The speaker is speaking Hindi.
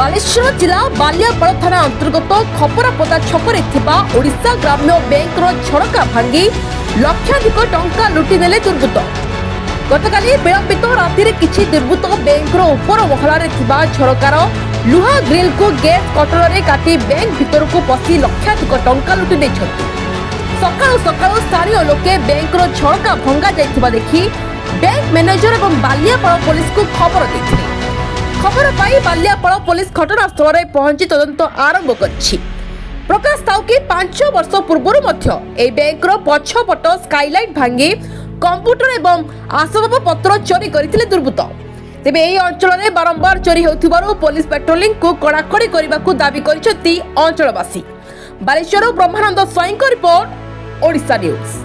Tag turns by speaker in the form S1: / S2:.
S1: बालेश्वर जिला बालियापाड़ थाना अंतर्गत खपरापदा छकरे ओडिशा ग्राम्य बैंक झड़का भांगी लक्षाधिक टंका लुटि नेले दुर्बृत्त। गतकाली विलंबित राति किछि दुर्बृत्त बैंक उपर महलार झड़कार लुहा ग्रिल को गैस कटर काटी बैंक भीतर को पशि लक्षाधिक टंका लुटि नेछथि। सकाळु सकाळु स्थानीय लोके बैंक झड़का भंगा जाइथिबा देखि बैंक मैनेजर और बालियापाड़ पुलिस को खबर देथिले। खबर पाई बालियापाड़ पुलिस घटनास्थल में पहुंची तदंत आरंभ करिछि। प्रकाश थाउ कि 5 वर्ष पूर्व बैंक पछपट स्काईलाइट भांगी कंप्यूटर एवं आसबाब पत्र चोरी करथिले दुर्बृत्त। तेबे एही अंचल में बारंबार चोरी होउथिबारु पुलिस पेट्रोलिंग को कड़ाकड़ी करबाकू दाबी करिसेंती अंचलवासी। बालेश्वर ब्रह्मानंद स्वाईं रिपोर्ट, ओडिशा न्यूज।